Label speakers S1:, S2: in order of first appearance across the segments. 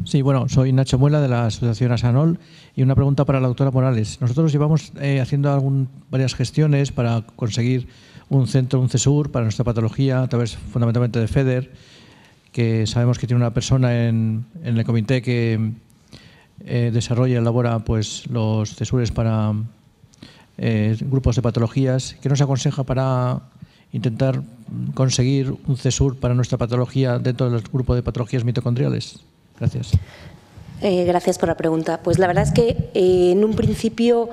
S1: Sí, bueno, soy Nacho Muela de la Asociación ASANOL y una pregunta para la doctora Morales. Nosotros llevamos haciendo varias gestiones para conseguir un centro, un CESUR para nuestra patología a través fundamentalmente de FEDER, que sabemos que tiene una persona en el comité que desarrolla y elabora pues, los CESURes para grupos de patologías. ¿Qué nos aconseja para intentar conseguir un CESUR para nuestra patología dentro del grupo de patologías mitocondriales? Gracias.
S2: Gracias por la pregunta. Pues la verdad es que en un principio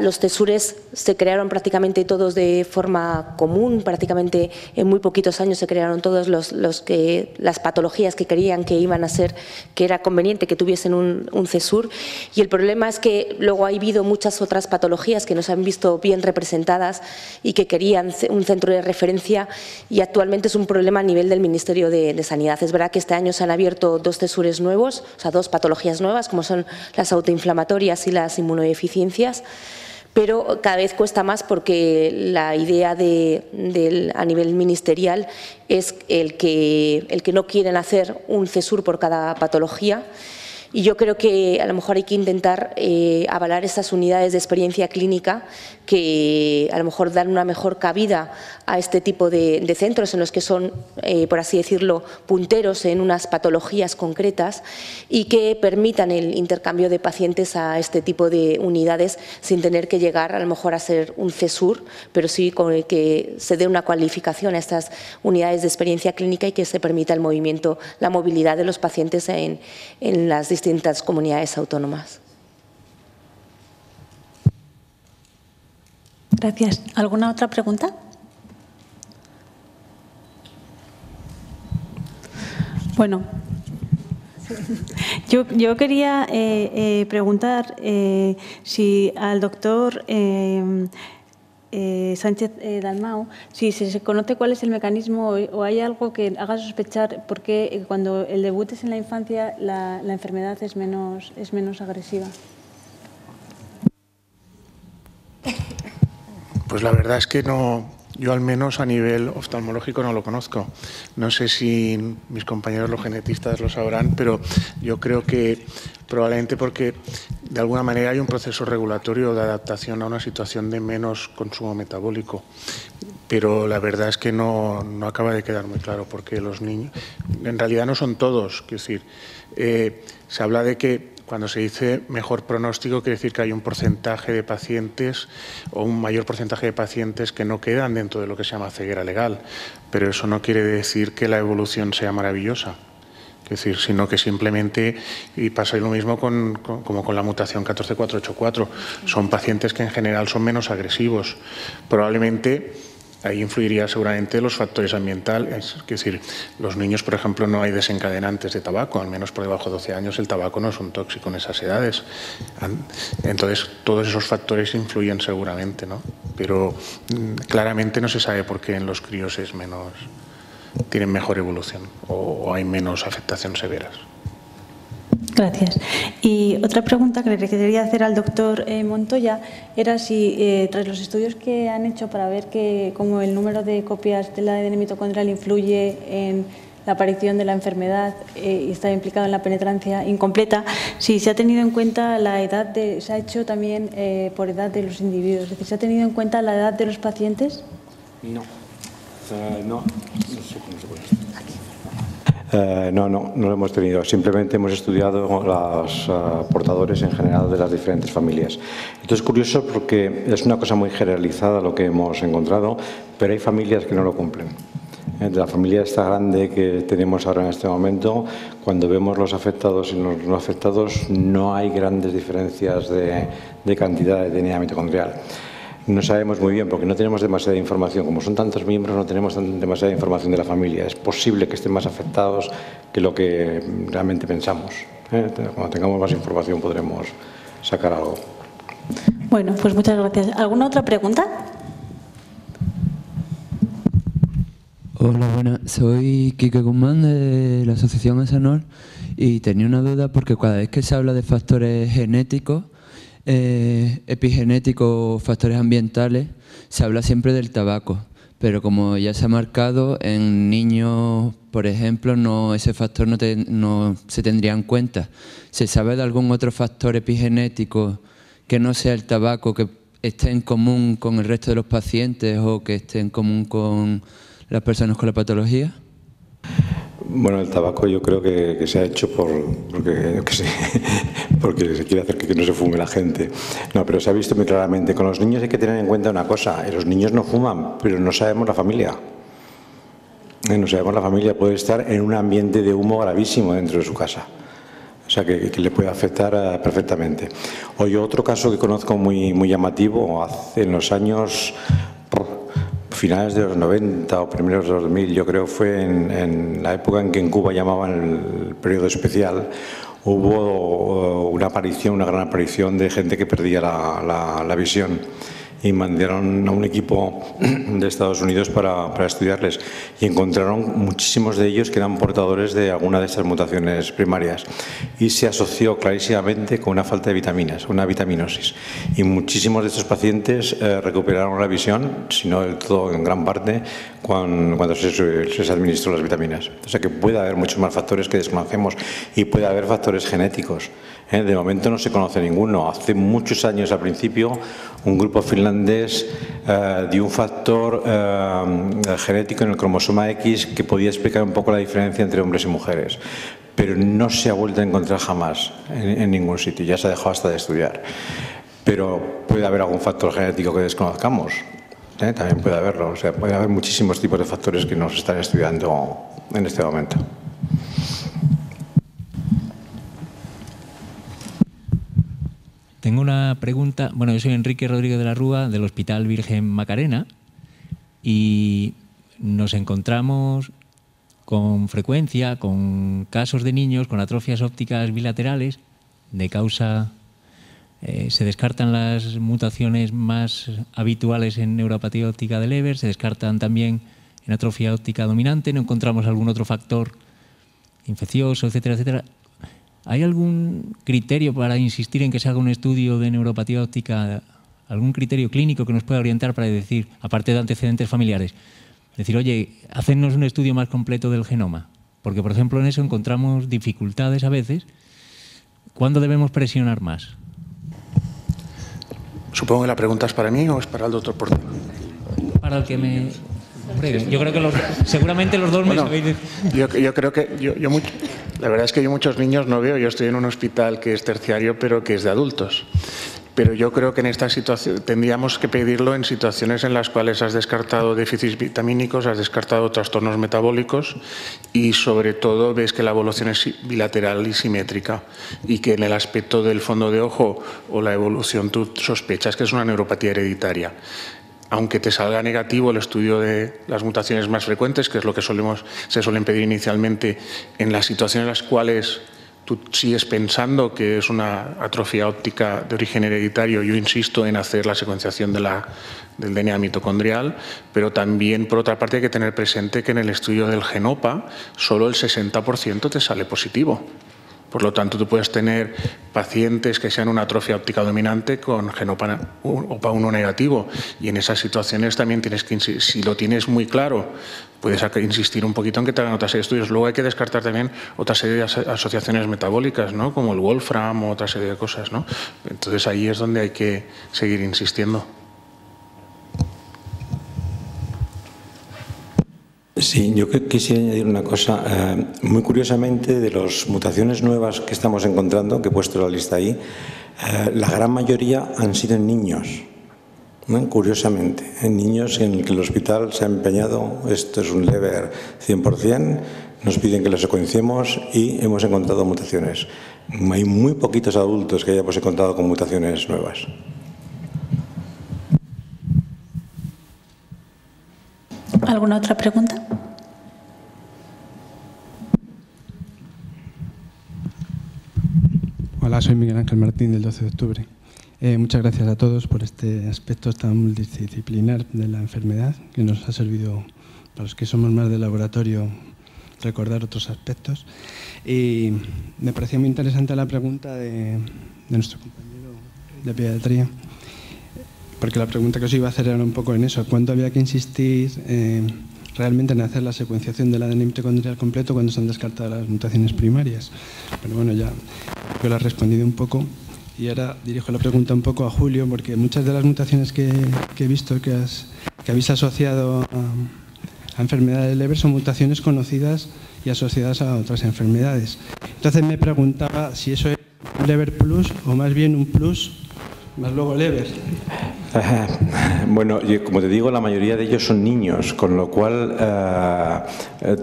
S2: los CESURes se crearon prácticamente todos de forma común, prácticamente en muy poquitos años se crearon todos las patologías que querían que iban a ser, que era conveniente que tuviesen un CESUR, y el problema es que luego ha habido muchas otras patologías que no se han visto bien representadas y que querían un centro de referencia, y actualmente es un problema a nivel del Ministerio de Sanidad. Es verdad que este año se han abierto 2 CESURes nuevos, o sea, 2 patologías nuevas, como son las autoinflamatorias y las inmunodeficiencias, pero cada vez cuesta más porque la idea a nivel ministerial es el que no quieren hacer un CESUR por cada patología. Y yo creo que a lo mejor hay que intentar avalar esas unidades de experiencia clínica que a lo mejor dan una mejor cabida a este tipo de centros en los que son, por así decirlo, punteros en unas patologías concretas y que permitan el intercambio de pacientes a este tipo de unidades sin tener que llegar a lo mejor a ser un CESUR, pero sí con el que se dé una cualificación a estas unidades de experiencia clínica y que se permita el movimiento, la movilidad de los pacientes en las distintas comunidades autónomas.
S3: Gracias. ¿Alguna otra pregunta? Bueno, yo quería preguntar si al doctor Sánchez Dalmau, si se conoce cuál es el mecanismo o hay algo que haga sospechar por qué cuando el debut es en la infancia la enfermedad es menos agresiva.
S4: Pues la verdad es que no, yo al menos a nivel oftalmológico no lo conozco. No sé si mis compañeros los genetistas lo sabrán, pero yo creo que probablemente porque de alguna manera hay un proceso regulatorio de adaptación a una situación de menos consumo metabólico. Pero la verdad es que no acaba de quedar muy claro porque los niños, en realidad no son todos, quiero decir, se habla de que cuando se dice mejor pronóstico quiere decir que hay un porcentaje de pacientes o un mayor porcentaje de pacientes que no quedan dentro de lo que se llama ceguera legal, pero eso no quiere decir que la evolución sea maravillosa. Es decir, sino que simplemente, y pasa lo mismo como con la mutación 14484, son pacientes que en general son menos agresivos. Probablemente ahí influiría seguramente los factores ambientales, es decir, los niños, por ejemplo, no hay desencadenantes de tabaco, al menos por debajo de 12 años el tabaco no es un tóxico en esas edades. Entonces, todos esos factores influyen seguramente, ¿no? Pero claramente no se sabe por qué en los críos tienen mejor evolución o hay menos afectaciones severas.
S3: Gracias. Y otra pregunta que le quería hacer al doctor Montoya era si, tras los estudios que han hecho para ver cómo el número de copias del ADN mitocondrial influye en la aparición de la enfermedad y está implicado en la penetrancia incompleta, si se ha tenido en cuenta la edad se ha hecho también por edad de los individuos, es decir, ¿se ha tenido en cuenta la edad de los pacientes?
S5: No. No sé cómo se puede decir. No lo hemos tenido. Simplemente hemos estudiado los portadores en general de las diferentes familias. Esto es curioso porque es una cosa muy generalizada lo que hemos encontrado, pero hay familias que no lo cumplen. De la familia esta grande que tenemos ahora en este momento, cuando vemos los afectados y los no afectados, no hay grandes diferencias de cantidad de DNA mitocondrial. No sabemos muy bien porque no tenemos demasiada información. Como son tantos miembros, no tenemos demasiada información de la familia. Es posible que estén más afectados que lo que realmente pensamos. Cuando tengamos más información podremos sacar algo.
S3: Bueno, pues muchas gracias. ¿Alguna otra pregunta?
S6: Hola, buenas. Soy Quique Guzmán de la Asociación ASANOL y tenía una duda porque cada vez que se habla de factores genéticos, epigenéticos, factores ambientales, se habla siempre del tabaco. pero como ya se ha marcado, en niños, por ejemplo, ese factor no se tendría en cuenta. ¿Se sabe de algún otro factor epigenético que no sea el tabaco, que esté en común con el resto de los pacientes o que esté en común con las personas con la patología?
S5: Bueno, el tabaco yo creo que se ha hecho porque se quiere hacer que no se fume la gente. No, pero se ha visto muy claramente. Con los niños hay que tener en cuenta una cosa. Los niños no fuman, pero no sabemos la familia. No sabemos la familia. Puede estar en un ambiente de humo gravísimo dentro de su casa. O sea, que le puede afectar perfectamente. O yo otro caso que conozco muy llamativo, en los años finales de los 90 o primeros de los 2000, yo creo fue en la época en que en Cuba llamaban el periodo especial, hubo una gran aparición de gente que perdía la visión. Y mandaron a un equipo de Estados Unidos para estudiarles y encontraron muchísimos de ellos que eran portadores de alguna de estas mutaciones primarias y se asoció clarísimamente con una falta de vitaminas, una vitaminosis. Y muchísimos de estos pacientes recuperaron la visión, si no del todo, en gran parte, cuando se les administró las vitaminas. O sea que puede haber muchos más factores que desconocemos y puede haber factores genéticos. De momento no se conoce ninguno. Hace muchos años, al principio, un grupo finlandés dio un factor genético en el cromosoma X que podía explicar un poco la diferencia entre hombres y mujeres, pero no se ha vuelto a encontrar jamás en ningún sitio. Ya se ha dejado hasta de estudiar. Pero puede haber algún factor genético que desconozcamos. También puede haberlo. O sea, puede haber muchísimos tipos de factores que nos están estudiando en este momento.
S7: Tengo una pregunta. Bueno, yo soy Enrique Rodríguez de la Rúa, del Hospital Virgen Macarena, y nos encontramos con frecuencia con casos de niños con atrofias ópticas bilaterales de causa... se descartan las mutaciones más habituales en neuropatía óptica de Leber, se descartan también en atrofia óptica dominante, no encontramos algún otro factor infeccioso, etcétera, etcétera. ¿Hay algún criterio para insistir en que se haga un estudio de neuropatía óptica, algún criterio clínico que nos pueda orientar para decir, aparte de antecedentes familiares, decir, oye, hacernos un estudio más completo del genoma? Porque, por ejemplo, en eso encontramos dificultades a veces. ¿Cuándo debemos presionar más?
S4: Supongo que la pregunta es para mí o es para el doctor Portela.
S7: Para el que me... Hombre, yo creo que seguramente los dos me sabéis...
S4: Yo creo que... la verdad es que yo muchos niños no veo. Yo estoy en un hospital que es terciario, pero que es de adultos. Pero yo creo que en esta situación tendríamos que pedirlo en situaciones en las cuales has descartado déficits vitamínicos, has descartado trastornos metabólicos y sobre todo ves que la evolución es bilateral y simétrica y que en el aspecto del fondo de ojo o la evolución tú sospechas que es una neuropatía hereditaria. Aunque te salga negativo el estudio de las mutaciones más frecuentes, que es lo que se suelen pedir inicialmente en las situaciones en las cuales tú sigues pensando que es una atrofia óptica de origen hereditario, yo insisto en hacer la secuenciación del DNA mitocondrial, pero también, por otra parte, hay que tener presente que en el estudio del GENOPA solo el 60% te sale positivo. Por lo tanto, tú puedes tener pacientes que sean una atrofia óptica dominante con GENOPA OPA1 negativo y en esas situaciones también tienes que, si lo tienes muy claro, puedes insistir un poquito en que te hagan otra serie de estudios. Luego hay que descartar también otra serie de asociaciones metabólicas, ¿no? Como el Wolfram o otra serie de cosas, ¿no? Entonces ahí es donde hay que seguir insistiendo.
S5: Sí, yo quisiera añadir una cosa. Muy curiosamente, de las mutaciones nuevas que estamos encontrando, que he puesto la lista ahí, la gran mayoría han sido en niños. ¿No? Curiosamente, en niños en el que el hospital se ha empeñado, esto es un Leber 100%, nos piden que lo secuenciemos y hemos encontrado mutaciones. Hay muy poquitos adultos que hayamos encontrado con mutaciones nuevas.
S3: ¿Alguna otra pregunta?
S8: Hola, soy Miguel Ángel Martín del 12 de octubre. Muchas gracias a todos por este aspecto tan multidisciplinar de la enfermedad que nos ha servido, para los que somos más del laboratorio, recordar otros aspectos. Y me parecía muy interesante la pregunta de nuestro compañero de pediatría, porque la pregunta que os iba a hacer era un poco en eso. ¿Cuánto había que insistir realmente en hacer la secuenciación del ADN mitocondrial completo cuando se han descartado las mutaciones primarias? Pero bueno, ya creo que lo has respondido un poco. Y ahora dirijo la pregunta un poco a Julio, porque muchas de las mutaciones que he visto que habéis asociado a enfermedades de Leber son mutaciones conocidas y asociadas a otras enfermedades. Entonces me preguntaba si eso es un Leber Plus o más bien un Plus más luego Leber.
S5: Bueno, como te digo, la mayoría de ellos son niños, con lo cual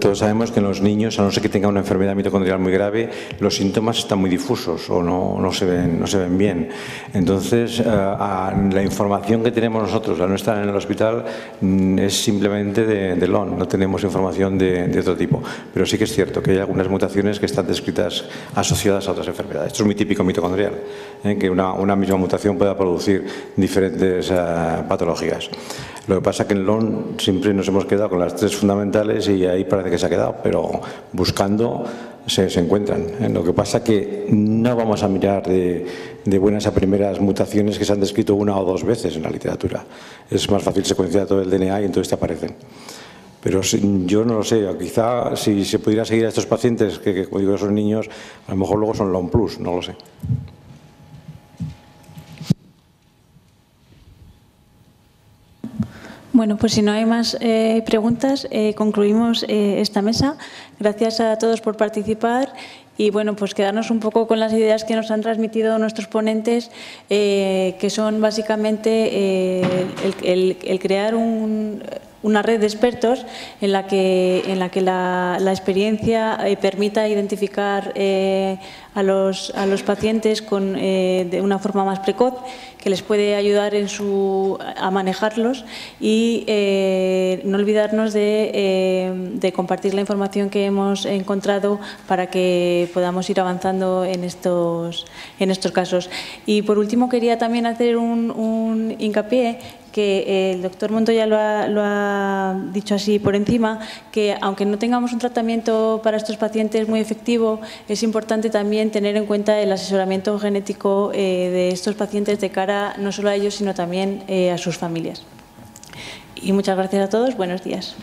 S5: todos sabemos que en los niños, a no ser que tengan una enfermedad mitocondrial muy grave, los síntomas están muy difusos o no se ven bien. Entonces, la información que tenemos nosotros al no estar en el hospital es simplemente de LON, no tenemos información de otro tipo. Pero sí que es cierto que hay algunas mutaciones que están descritas asociadas a otras enfermedades. Esto es muy típico mitocondrial, que una misma mutación pueda producir diferentes patologías. Lo que pasa es que en LON siempre nos hemos quedado con las 3 fundamentales y ahí parece que se ha quedado, pero buscando se encuentran. Lo que pasa es que no vamos a mirar de buenas a primeras mutaciones que se han descrito 1 o 2 veces en la literatura. Es más fácil secuenciar todo el DNA y entonces te aparecen. Pero yo no lo sé, quizá si se pudiera seguir a estos pacientes, que como digo son niños, a lo mejor luego son LON Plus, no lo sé.
S3: Bueno, pues si no hay más preguntas, concluimos esta mesa. Gracias a todos por participar y bueno, pues quedarnos un poco con las ideas que nos han transmitido nuestros ponentes, que son básicamente el crear una red de expertos en la que la experiencia permita identificar a los pacientes de una forma más precoz, que les puede ayudar a manejarlos y no olvidarnos de compartir la información que hemos encontrado para que podamos ir avanzando en estos casos. Y por último quería también hacer un hincapié que el doctor Montoya lo ha dicho así por encima, que aunque no tengamos un tratamiento para estos pacientes muy efectivo, es importante también tener en cuenta el asesoramiento genético de estos pacientes de cara no solo a ellos, sino también a sus familias. Y muchas gracias a todos. Buenos días.